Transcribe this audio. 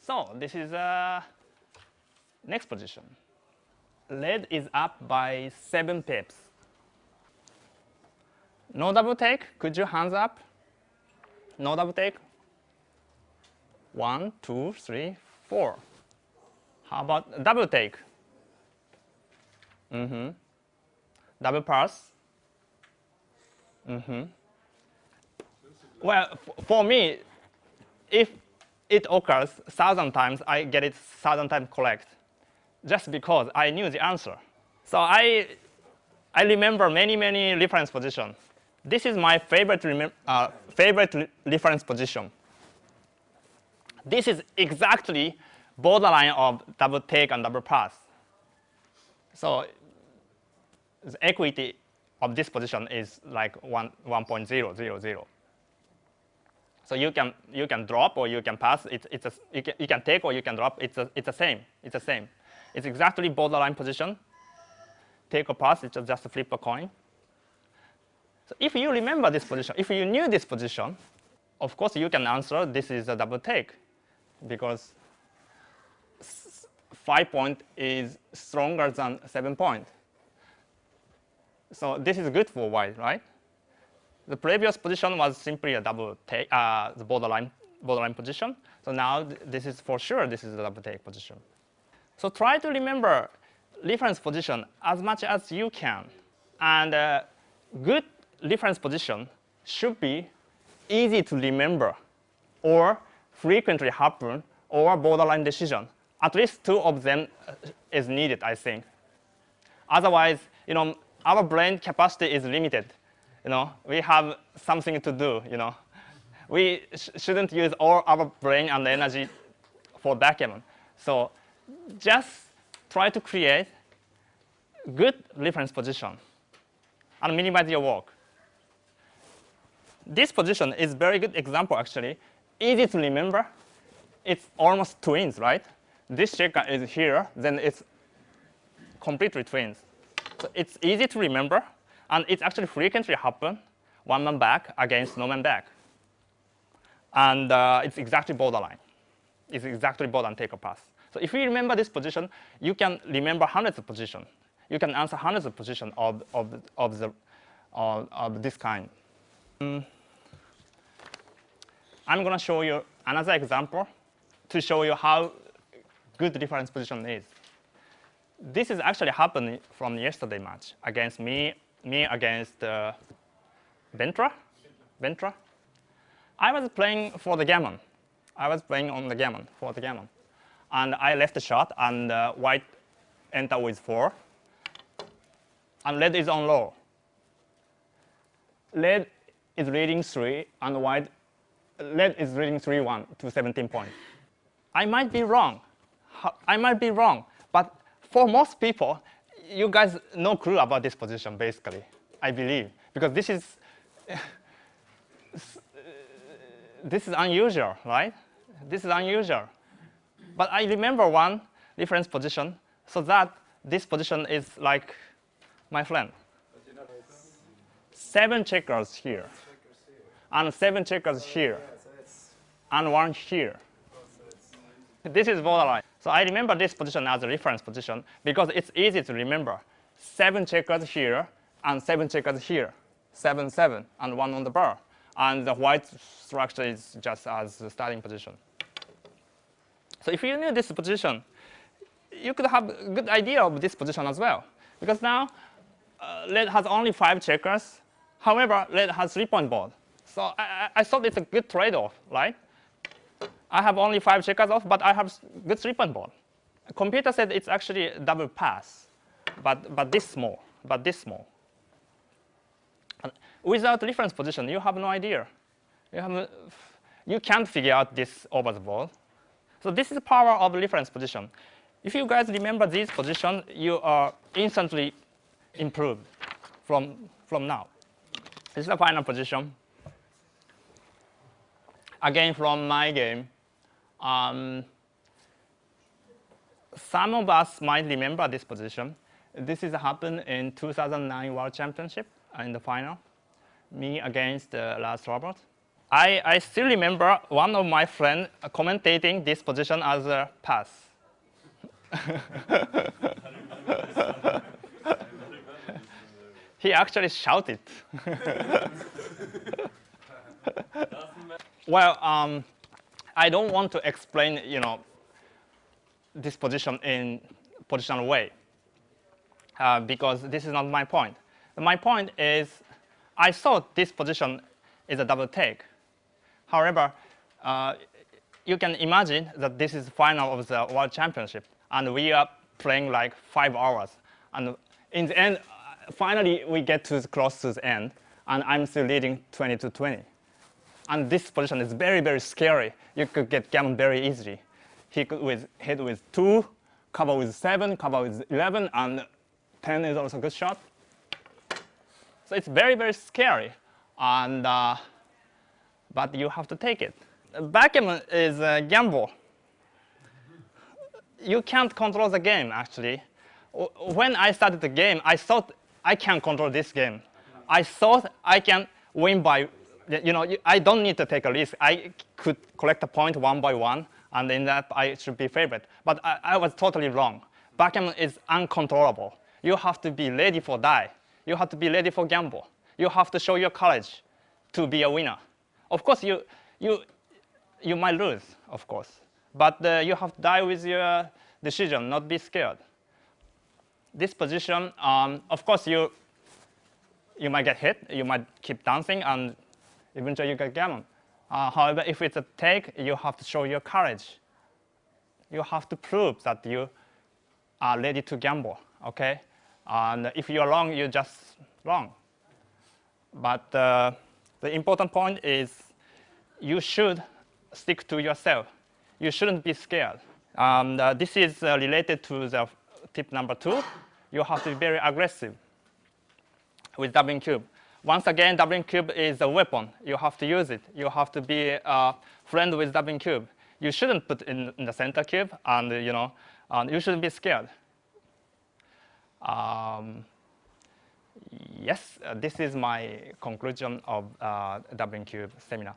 So this is next position. Red is up by 7 pips. No double take. Could you hands up? No double take. 1, 2, 3, 4. How about double take? Double pass. Well, for me, if it occurs 1,000 times, I get it 1,000 times correct, just because I knew the answer. So I remember many reference positions. This is my favorite reference position. This is exactly borderline of double take and double pass. So the equity of this position is like 1.000. So you can drop or you can pass. You can take or you can drop. It's the same. It's the same. It's exactly borderline position. Take or pass. It's just flip a coin. So if you remember this position, if you knew this position, of course you can answer this is a double take, because 5 point is stronger than 7 point. So this is good for white, right? The previous position was simply a double take, the borderline position. So now this is for sure this is a double take position. So try to remember reference position as much as you can. And good reference position should be easy to remember, or frequently happen, or borderline decision. At least 2 of them is needed, I think. Otherwise, our brain capacity is limited. We have something to do. We shouldn't use all our brain and energy for backgammon. So just try to create good reference position and minimize your work. This position is very good example, actually. Easy to remember. It's almost twins, right? This checker is here, then it's completely twins. So it's easy to remember, and it's actually frequently happen, one man back against no man back. And it's exactly borderline. It's exactly borderline take or pass. So if you remember this position, you can remember hundreds of positions. You can answer hundreds of positions of this kind. I'm going to show you another example to show you how good reference position is. This is actually happened from yesterday match against me against Ventra. I was playing for the gammon. I was playing on the gammon, for the gammon. And I left the shot, and white enter with 4. And red is on low. Red is leading 3, and red is leading 3-1 to 17 points. I might be wrong. But for most people, you guys no clue about this position, basically, I believe. Because this is unusual, right? This is unusual. But I remember one reference position, so that this position is like my friend. 7 checkers here, and 7 checkers here, and 1 here. This is borderline. So I remember this position as a reference position because it's easy to remember. 7 checkers here, and 7 checkers here. 7, 7, and 1 on the bar. And the white structure is just as the starting position. So if you knew this position, you could have a good idea of this position as well. Because now, red has only 5 checkers. However, red has 3-point board. So I thought it's a good trade-off, right? I have only 5 checkers off, but I have good 3-point board. The computer said it's actually a double pass, but this small. And without reference position, you have no idea. You can't figure out this over the board. So this is the power of reference position. If you guys remember these positions, you are instantly improved from now. This is the final position. Again, from my game. Some of us might remember this position. This has happened in 2009 World Championship in the final. Me against Lars Robert. I still remember one of my friends commentating this position as a pass. He actually shouted. Well, I don't want to explain, this position in positional way because this is not my point. My point is, I thought this position is a double take. However, you can imagine that this is final of the World Championship, and we are playing like 5 hours. And in the end, finally, we get close to the end, and I'm still leading 20-20. And this position is very, very scary. You could get gammon very easily. He could hit with 2, cover with 7, cover with 11, and 10 is also a good shot. So it's very, very scary. And but you have to take it. Backgammon is a gamble. You can't control the game, actually. When I started the game, I thought I can control this game. I thought I can win by, I don't need to take a risk. I could collect a point 1 by 1, and in that I should be favorite. But I was totally wrong. Backgammon is uncontrollable. You have to be ready for die. You have to be ready for gamble. You have to show your courage to be a winner. Of course, you might lose, of course. But you have to die with your decision, not be scared. This position, of course, you might get hit. You might keep dancing, and eventually you get gammon. However, if it's a take, you have to show your courage. You have to prove that you are ready to gamble, OK? And if you're wrong, you're just wrong. But the important point is you should stick to yourself. You shouldn't be scared. This is related to the tip number 2. You have to be very aggressive with doubling cube. Once again, doubling cube is a weapon. You have to use it. You have to be a friend with doubling cube. You shouldn't put in the center cube, and you shouldn't be scared. Yes, this is my conclusion of doubling cube seminar.